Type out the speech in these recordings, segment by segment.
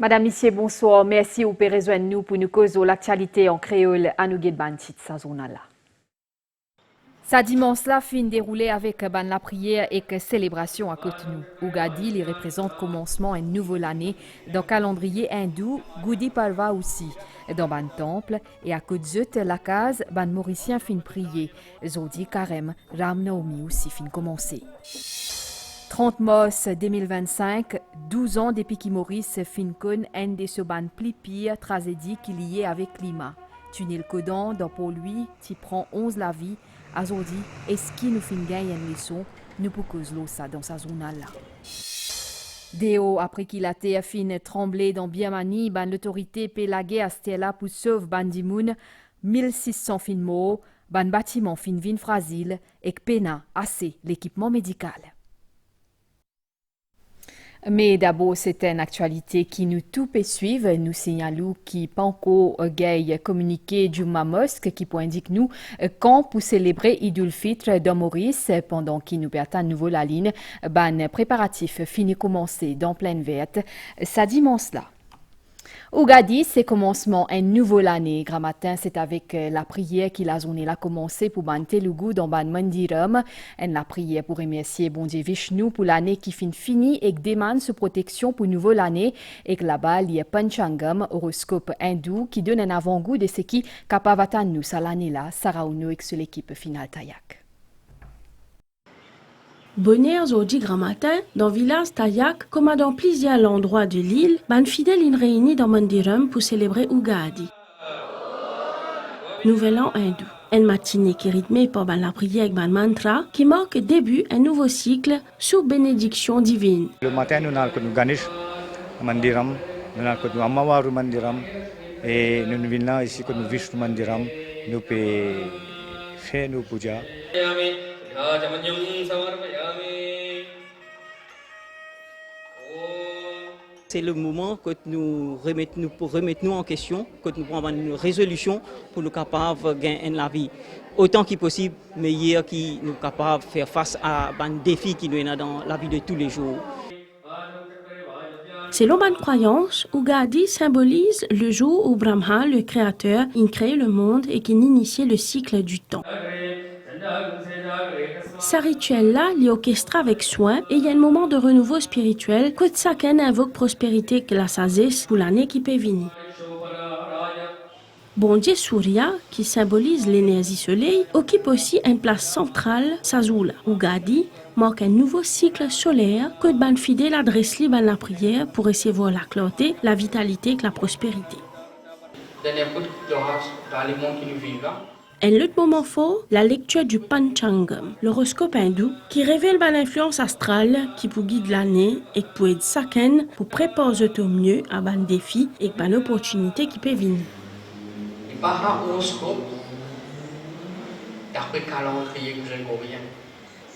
Madame, Monsieur, bonsoir. Merci ou pour rejoindre nous pour nous causer l'actualité en créole à nous guider sa zone là. Sa dimanche là fin déroulé avec la prière et que célébration à côté nous. Ougadi les représente commencement une nouvelle année dans le calendrier hindou, Gudi Palva aussi. Dans ban temple et à côté de la case, ban mauricien fin prier. Zodi Karem, Ram Naomi aussi fin commencer. 30 mars 2025, 12 ans depuis que Maurice Fincon un de ce ban plus pire tragédie qui liée avec climat. Tunnel Codan, dans pour lui, qui prend 11 la vie, aujourd'hui, est-ce qu'il nous fait gagner une leçon, nous pour cause l'eau ça dans sa zone là. Déo, après qu'il a été fin tremblé dans Biamani, ban l'autorité pélaguée à Stella pour sauver Bandimoun, 1600 fin morts, ban bâtiment fin vin fragile, et pena assez l'équipement médical. Mais d'abord, c'est une actualité qui nous tout peut suivre. Nous signalons qu'il pas encore gay communiqué du Mosque qui indique nous quand pour célébrer Idul Fitr dans Maurice pendant qu'il nous perd à nouveau la ligne. Ban préparatif fini commencer dans pleine verte. Ça dimanche là. Ougadi, c'est commencement un nouveau l'année. Gramatin, c'est avec la prière qu'il a zoné la commencé pour ban Telugu dans ban Mandiram. La prière pour remercier bon Dieu Vishnu pour l'année qui fin finie et qui demande sa protection pour nouveau l'année. Et que là-bas, il y a Panchangam, horoscope hindou, qui donne un avant-goût de ce qui capavatan nous à l'année là, Sarah Ouno avec l'équipe finale Tayak. Bonheur aujourd'hui grand matin, dans le village Tayak, comme dans plusieurs endroits de l'île, ban fidèles in réunis dans Mandiram pour célébrer Ugadi. Nouvel an hindou. Une matinée qui est rythmée par la prière avec ban mantra qui marque le début un nouveau cycle sous bénédiction divine. Le matin, nous avons Ganesh Mandiram, nous avons Amavaru Mandiram et nous venons ici que nous Vishnu Mandiram, nous pouvons faire nos pujas. C'est le moment que nous remettons nous en question, que nous prenons une résolution pour nous capables de gagner la vie. Autant qu'il possible, meilleur qui nous capables de faire face à un défi qui nous est dans la vie de tous les jours. Selon ma croyance, Ugadi symbolise le jour où Brahma, le créateur, a créé le monde et qui initiait le cycle du temps. Ce rituel-là, il est orchestré avec soin et il y a un moment de renouveau spirituel que chacun invoque prospérité que la sagesse pour l'année qui peut venir. Bon Dieu Surya, qui symbolise l'énergie soleil, occupe aussi une place centrale, Sazula. Ugadi marque un nouveau cycle solaire que ban fidèle adresse ban la prière pour recevoir la clarté, la vitalité et la prospérité. Un autre moment fort, la lecture du Panchangam, l'horoscope hindou, qui révèle l'influence astrale qui peut guider l'année et qui peut aider chacun pour préparer au mieux à un défi et à une opportunité qui peut venir. Horoscope, d'après le calendrier grégorien,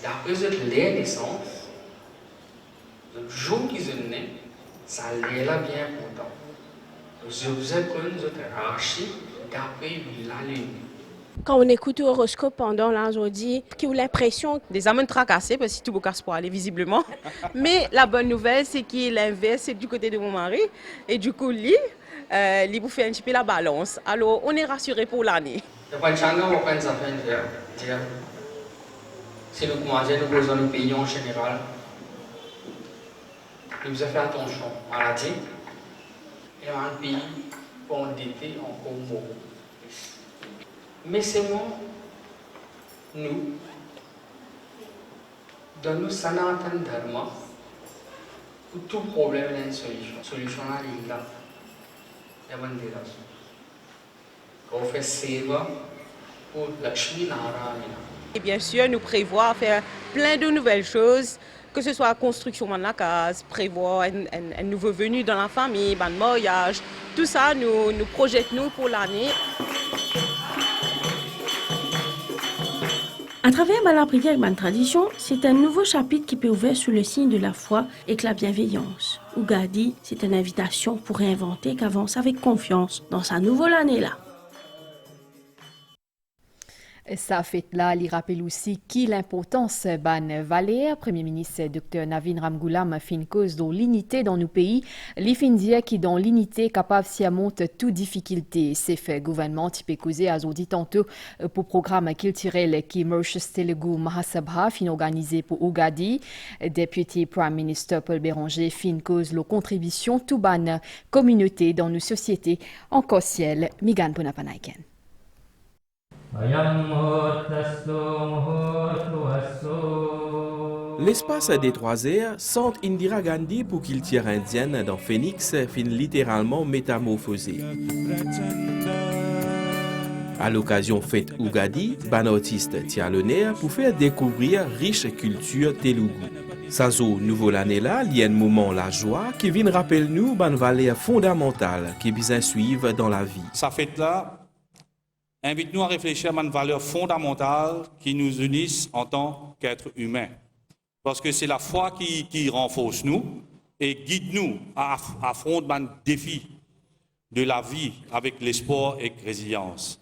d'après les naissances, le jour qu'ils sont nés, ça l'est là bien content. Je vous ai connu de Rashi d'après la lune. Quand on écoute l'horoscope pendant l'aujourd'hui, qui a l'impression des amants tracassés parce que tout casse pour aller visiblement. Mais la bonne nouvelle, c'est que l'inverse, c'est du côté de mon mari. Et du coup, lui, il vous fait un petit peu la balance. Alors, on est rassuré pour l'année. C'est le commentaire de besoin du pays en général. Nous avons fait attention à la tête. Et un pays pour endetter encore moins. Mais c'est moi, nous, dans nos Sanatan Dharma, où tout problème a une solution. La solution est là. Il y a une direction. Quand on fait seva pour Lakshmi Narayana. Et bien sûr, nous prévoyons faire plein de nouvelles choses, que ce soit la construction de la case, prévoir un nouveau venu dans la famille, un mariage. Tout ça, nous projetons pour l'année. À travers la prière et la tradition, c'est un nouveau chapitre qui peut ouvrir sous le signe de la foi et de la bienveillance. Ugadi, c'est une invitation pour réinventer qu'avance avec confiance dans sa nouvelle année-là. Ça fait là, il rappelle aussi qui l'importance ban valeur. Premier ministre Dr Navin Ramgoolam fin cause de l'unité dans nos pays. Li fin dire qui dans l'unité capable s'y monte toute difficulté. C'est fait gouvernement type causé à dit tantôt pour programme culturel qui Mauritius Telugu Mahasabha fin organisé pour Ougadi. Deputy Prime Minister Paul Béranger fin cause la contribution tout ban communauté dans nos sociétés en Kossiel Migan Ponapanaiken. L'espace des 3 heures, centre Indira Gandhi pour culture indienne dans Phoenix fin littéralement métamorphosé. À l'occasion fête Ougadi, ban artiste tient l'honneur pour faire découvrir riche culture Telugu. Sazo nouveau l'année là, il y a un moment la joie qui vient rappeler nous ban valeur fondamentale qui besoin suivre dans la vie. Ça fête là invite-nous à réfléchir à une valeur fondamentale qui nous unisse en tant qu'êtres humains. Parce que c'est la foi qui renforce nous et guide nous à affronter les défis de la vie avec l'espoir et la résilience.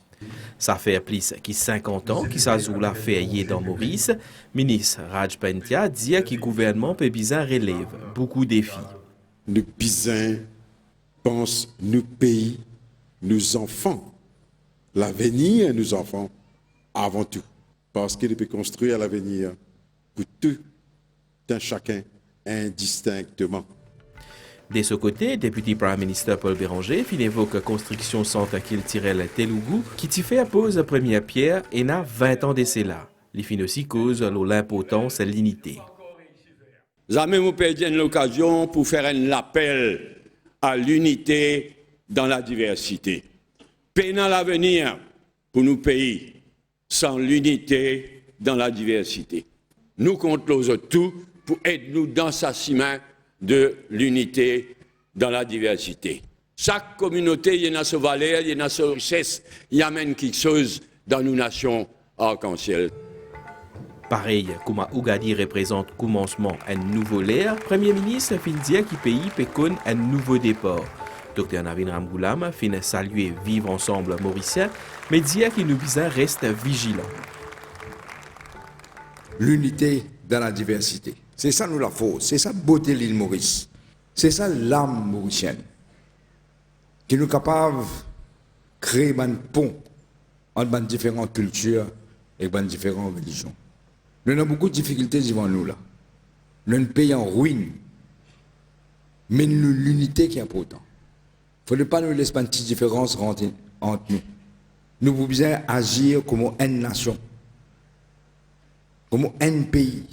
Ça fait plus que 50 ans que Sazo l'a fait dans Maurice. Ministre Raj Pentia dit que le gouvernement peut bien relève beaucoup de défis. Nous besoin pense nos pays, nos enfants. L'avenir, nos enfants, avant tout. Parce qu'il peut construire l'avenir pour tout un chacun indistinctement. De ce côté, député Prime Minister Paul Béranger évoque construction centre culturel Telugu qui t'y fait pose première pierre et n'a 20 ans de cela. Les fin aussi cause l'importance de l'unité. Jamais vous perdez l'occasion pour faire un appel à l'unité dans la diversité. Pénal l'avenir pour nos pays sans l'unité dans la diversité. Nous comptons tout pour aider nous dans sa ciment de l'unité dans la diversité. Chaque communauté, il y a sa valeur, il y a sa richesse, il y a même quelque chose dans nos nations arc-en-ciel. Pareil, comme Ougadi représente commencement un nouveau l'ère, Premier ministre fin dire que le pays peut connaître un nouveau départ. Dr Navin Ramgoolam fin saluer vivre ensemble mauricien, mais dire qu'il nous besoin reste vigilant. L'unité dans la diversité. C'est ça nous la force, c'est ça beauté l'île Maurice. C'est ça l'âme mauricienne. Qui nous capable de créer un pont entre différentes cultures et différentes religions. Nous avons beaucoup de difficultés devant nous là. Nous sommes un pays en ruine. Mais l'unité qui est importante. Il ne faut pas nous laisser une petite différence entre nous. Nous pouvons bien agir comme une nation. Comme un pays.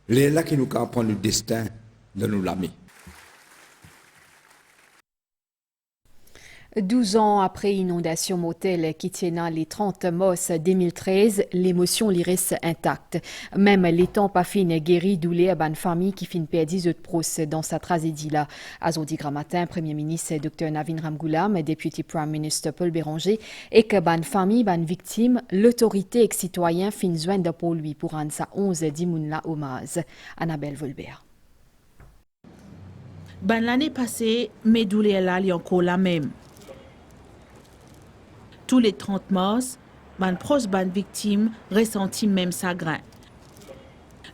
C'est là qui nous apprend le destin de nous l'ami. 12 ans après inondation mortelle qui tiennent les 30 mars 2013, l'émotion lui reste intacte. Même les temps pas fin guéri doulé à une famille qui fin perdu de proche dans sa tragédie là. Azodi Gramatin, Premier ministre Dr Navin Ramgoolam, Deputy Prime Minister Paul Béranger, et que ban famille, ban victime, l'autorité et citoyen fin joindre pour lui pour rendre sa 11 dimoun la hommage. Annabelle Volbert. Ben l'année passée, mes douleurs là, il y a encore la même. Tous les 30 mars, ban proche ban victime ressentit même chagrin.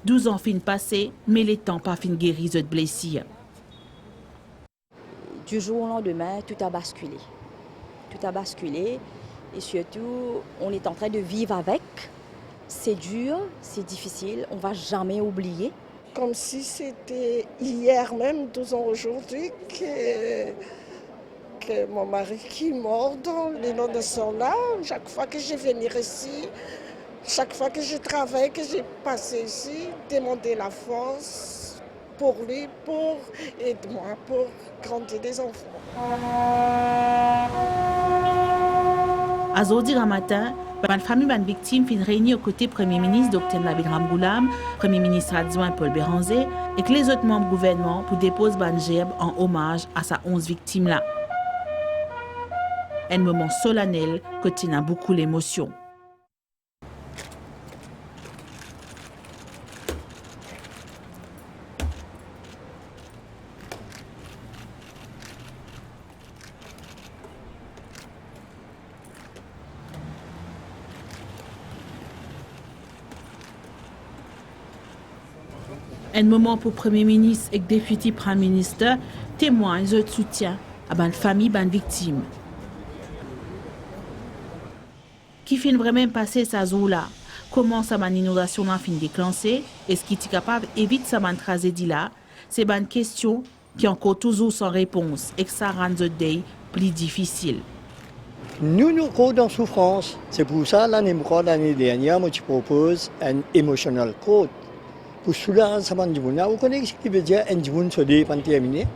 12 ans fin passé, mais les temps pas fin guéri de blessure. Du jour au lendemain, tout a basculé. Tout a basculé et surtout, on est en train de vivre avec. C'est dur, c'est difficile, on va jamais oublier. Comme si c'était hier même, 12 ans aujourd'hui, que mon mari qui est mort dans l'inondation là. Chaque fois que je viens ici, chaque fois que je travaille, que j'ai passé ici, demander la force pour lui, pour aider-moi, pour grandir des enfants. À Zodi Ramatin, la famille de victime fin réunie aux côtés du Premier ministre Dr Navin Ramgoolam, Premier ministre adjoint Paul Béranger et que les autres membres du gouvernement pour déposer ban gerbe en hommage à sa 11 victimes là. Un moment solennel que tient beaucoup l'émotion. Un moment pour Premier ministre et député Prime Minister témoignent de soutien à la famille des victimes. Qui finit vraiment passer sa zone-là? Comment ça une inondation a fin déclenchée? Est-ce qu'il est capable d'éviter ça une tragédie-là? C'est une question qui est encore toujours sans réponse et que ça rend le deuil plus difficile. Nous sommes en souffrance. C'est pour ça l'année dernière, je propose un emotional code. Pour cela, ça m'a dit, vous connaissez ce qui veut dire un monde se terminé.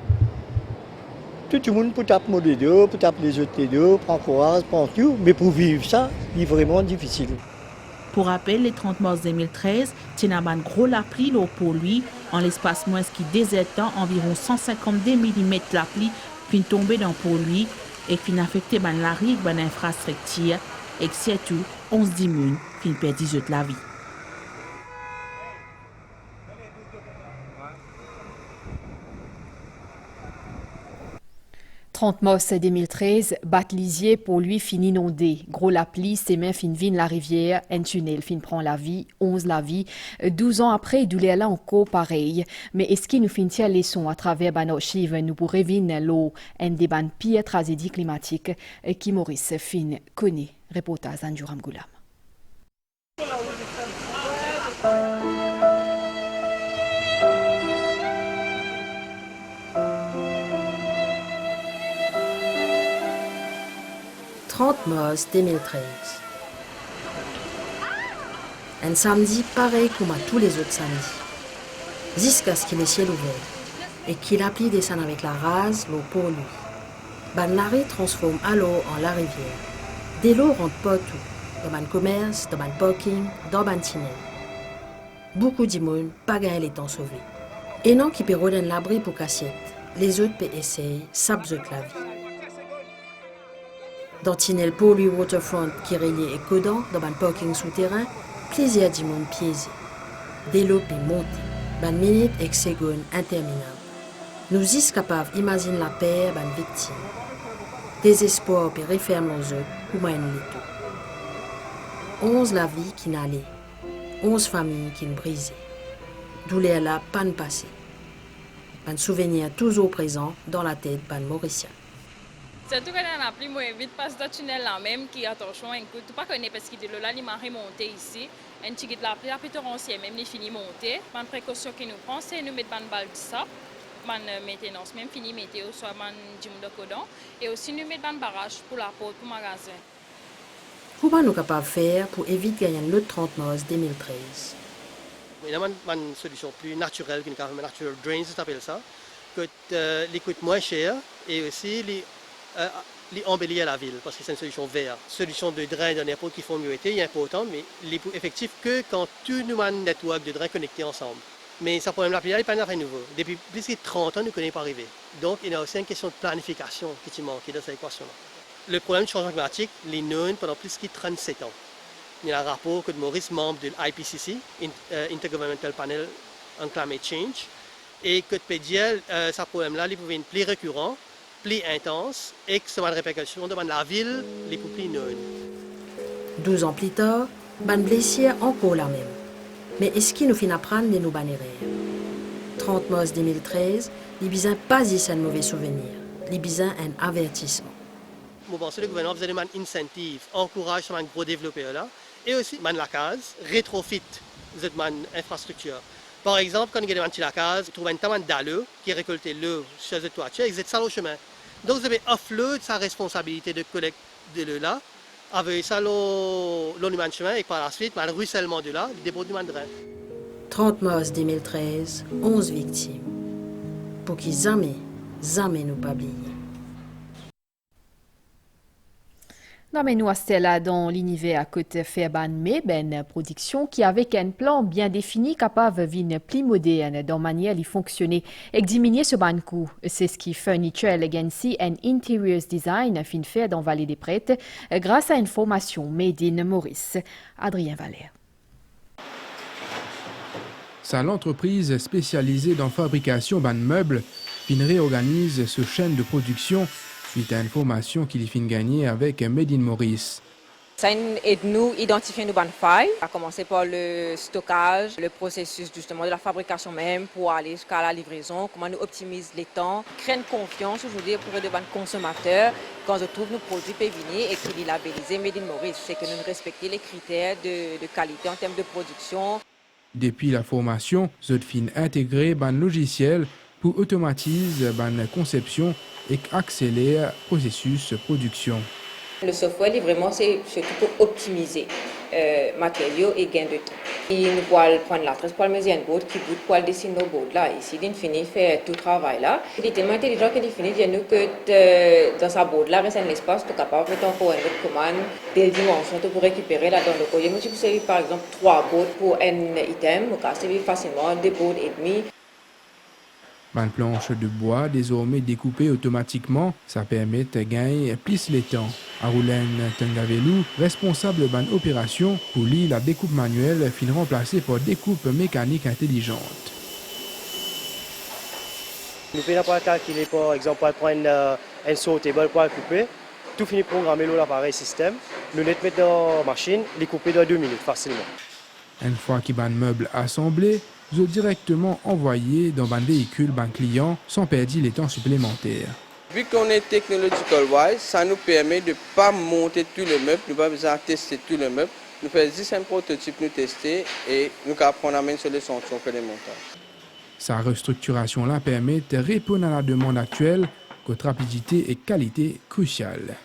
Tout le monde peut taper les deux, peut taper les autres deux, prendre courage, prendre tout, mais pour vivre ça, c'est vraiment difficile. Pour rappel, le 30 mars 2013, Tinaban gros la pluie pour lui, en l'espace moins qui désertant environ 152 mm la pluie, puis tomber dans pour lui et puis affecter la rive de l'infrastructure et surtout 11 personnes qui perdent la vie. « 30 mars 2013, Bat-Lisier pour lui fin inondé. Gros la pluie, ses mains fin vine la rivière, un tunnel fin prend la vie, 11 la vie. 12 ans après, il là encore pareil. Mais est-ce qu'il nous fin tient leçon à travers ban archive nous pour réviner l'eau, un des ban pire tragédie climatique qui Maurice fin connaît. Reportage Andrew Ramgoulam. « 30 mars 2013. Un samedi pareil comme à tous les autres samedis. Jusqu'à ce qu'il ait le ciel ouvert et qu'il a pris descendre avec la rase l'eau pour lui. Ban-Larry transforme à l'eau en la rivière. Des l'eau rentre partout, dans le commerce, dans le parking, dans le tunnel. Beaucoup de monde, pas gagne étant sauvé. Et non qui peut redonner l'abri pour cassiette. Les autres peuvent essayer, s'absout la vie. Dans Tinel pour lui waterfront qui relie et Codan dans un parking souterrain, plaisir du monde piégé. Des lots et monter, ban minutes et secondes interminables. Nous sommes capables d'imaginer la paix ban victime. Désespoir et referme nos yeux pour m'en tout. 11 la vie qui n'allait, 11 familles qui ne brisaient. Douleur la pas passée. Un souvenir toujours présent dans la tête ban Mauricien. Surtout quand on a pris moi vite passe dans le tunnel là même qui attention écoute tu pas connaît parce que de là il m'a remonté ici un petit la pluie torrentielle même les fini monter ban précaution qui nous prend c'est nous mettre ban balle de sable ban maintenance même fini météo soit ban gym de Codan et aussi nous mettre ban barrage pour la porte pour magasin. Comment nous capable faire pour éviter gagner le 30 mars 2013? Il y a une solution plus naturelle qu'une natural drain, ça s'appelle ça, que les coûtent moins cher et aussi les embellir la ville parce que c'est une solution verte. Solution de drain dans n'importe qui font mieux été, est important, mais il est effectif que quand tout nous a un network de drains connectés ensemble. Mais ça problème la pluie n'est pas un nouveau. Depuis plus de 30 ans, nous ne connaissons pas arriver. Donc il y a aussi une question de planification qui manque dans cette équation-là. Le problème du changement climatique, les nôtres pendant plus de 37 ans. Il y a un rapport que Maurice, membre de l'IPCC, Intergovernmental Panel on Climate Change, et que ce problème-là, il pouvait être plus récurrent, plus intense, et que ça a une répercussion dans la ville, les plus nôtres. 12 ans plus tard, ban blessure encore la même. Mais est-ce qu'il nous fait apprendre de nos bannières? 30 mars 2013, les bisins pas dit un mauvais souvenir, les bisins un avertissement. Je pense que le gouvernement faisait un incentive, encourage un gros développeur là, et aussi la case, rétrofit cette infrastructure. Par exemple, quand il y a des case, trouve un taman d'alleux qui récolte l'eau sur les toitures et ils ça au chemin. Donc vous avez offload sa responsabilité de collecte de l'eau là, avec ça l'eau du chemin et par la suite, le ruissellement de là, le dépôt du drain. 30 mars 2013, 11 victimes. Pour qu'ils jamais nous pas oublier. Non, mais nous, c'est là dans l'univers à côté Fairban, mais ben production qui avec un plan bien défini capable de venir plus moderne dans manière de fonctionner et diminuer ce ban coût. C'est ce qui Furniture Elegancy and Interiors Design fin fait dans Vallée des Prêtres grâce à une formation made in Maurice. Adrien Valère. C'est l'entreprise spécialisée dans fabrication ban meubles qui réorganise ce chaîne de production suite à une formation qu'il fin gagner avec Made in Maurice. Ça aide-nous à identifier nos bonnes failles, à commencer par le stockage, le processus justement de la fabrication même pour aller jusqu'à la livraison, comment nous optimiser les temps, créer une confiance aujourd'hui pour de bons consommateurs. Quand on trouve nos produits pévinés et qu'ils sont labellisés Made in Maurice, c'est que nous respectons les critères de qualité en termes de production. Depuis la formation, Zodfin intégrer un logiciel pour automatiser la conception et accélérer le processus de production. Le software, vraiment, c'est surtout pour optimiser matériaux et gain de temps. Et nous pouvons prendre la trace pour le mesurer un board qui bout pour dessiner nos boards là. Ici, il finit faire tout le travail là. Il est tellement intelligent qu'il finit de nous que dans sa board là, reste un espace pour capable de faire encore une autre commande des dimensions pour récupérer là dans le courrier. Moi, si vous savez par exemple 3 boards pour un item, vous pouvez servir facilement 2 boards et demi. Une planche de bois désormais découpée automatiquement, ça permet de gagner plus le temps. Aroulen Tengavelou, responsable de l'opération, pour lui, la découpe manuelle finit remplacée par découpe mécanique intelligente. Nous pouvons pas calculer par exemple pour prendre un sautable pour couper. Tout finit programmé dans l'appareil système. Nous les mettons dans la machine, les couper dans 2 minutes facilement. Une fois qu'il y a un meuble assemblé, vous directement envoyé dans un véhicule d'un client sans perdre les temps supplémentaires. Vu qu'on est technological wise, ça nous permet de ne pas monter tous les meubles, nous n'avons pas besoin de tester tous les meubles. Nous faisons juste un prototype, nous tester et nous apprenons à mettre sur les sanctions que les montages. Sa restructuration-là permet de répondre à la demande actuelle, que rapidité et qualité cruciales.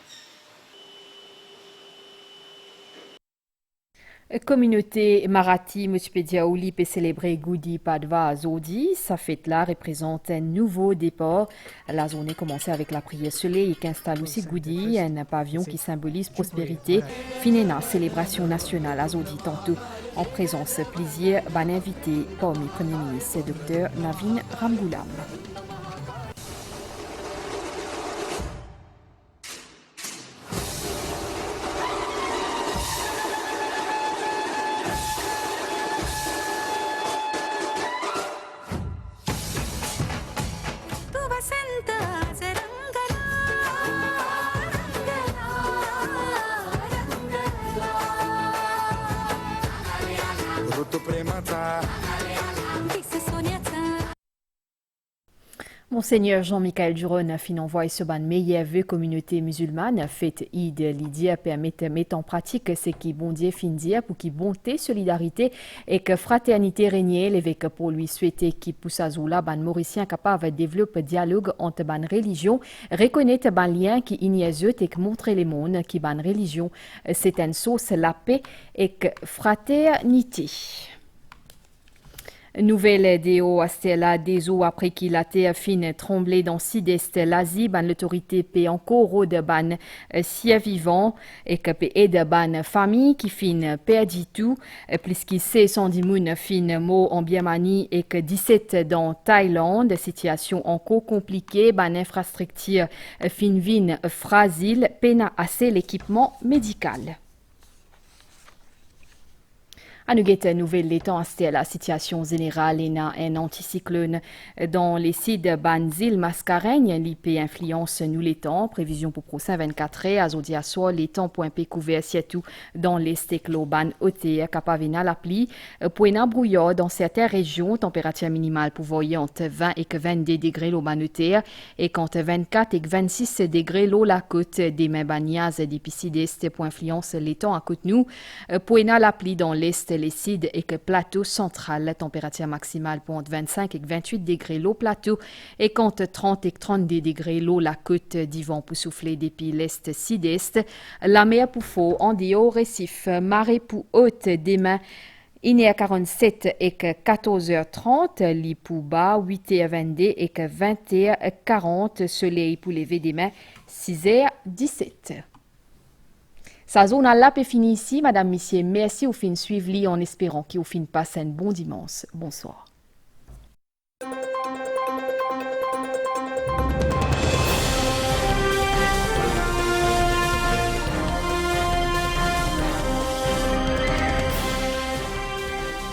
Communauté Marathi Multipedia Oli peut célébrer Gudi Padva à Zodi. Sa fête-là représente un nouveau départ. La journée commençait avec la prière soleil et qu'installe aussi Gudi, un pavillon qui symbolise prospérité. Finena, célébration nationale à Zodi, tantôt en présence plaisir, ban invité parmi Premier ministre Dr Navin Ramgoolam. Monseigneur Jean-Michel Duron a fin envoyé ce ban meilleur vœu communauté musulmane fête Eid Lydia permet de mettre en pratique ce qui bon Dieu fin dire pour qui bonté, solidarité et que fraternité régnait l'évêque pour lui souhaiter qui pousse à Zoula ban mauricien capable de développer dialogue entre ban religion, reconnaître ban lien qui ignazeux et que montrer les mondes qui ban religion c'est une source la paix et que fraternité. Nouvelle déo Astella des eaux après qu'il a été fin tremblé dans sud-est l'Asie, ban l'autorité paie encore de ban sia vivant et que paie de ban famille qui fin perdu tout, plus qu'il 610 moun fin mot en Birmanie et que 17 dans Thaïlande, situation encore compliquée, ban infrastructure fin vin fragile, peine assez l'équipement médical. À nous guetter nouvelle l'étang à la situation générale et un anticyclone dans les sites Banzil Mascareigne, l'IP influence nous l'étang, prévision pour prochain 24 heures, à Zodia soir, l'étang point P couvert surtout dans l'est ban OT, Capavena l'appli, point brouillard dans certaines régions, température minimale pour voyer entre 20 et 22 degrés l'eau ban OT, et qu'entre 24 et 26 degrés l'eau la côte des mains bagnas des sud-est pour influence l'étang à côte nous, point l'appli dans l'est les cides et que plateau central, la température maximale pour entre 25 et 28 degrés l'eau plateau et contre 30 et 32 degrés l'eau la côte d'Yvon pour souffler depuis l'est sud-est. La mer pour faux en déo récif, marée pour haute demain. Il est à 47 et que 14h30, lit pour bas, 8h22 et que 20h40, soleil pour lever demain, 6h17. Sa zone à la est finie ici, Madame, Monsieur. Merci au fin suivre en espérant qu'il au fin passe un bon dimanche. Bonsoir.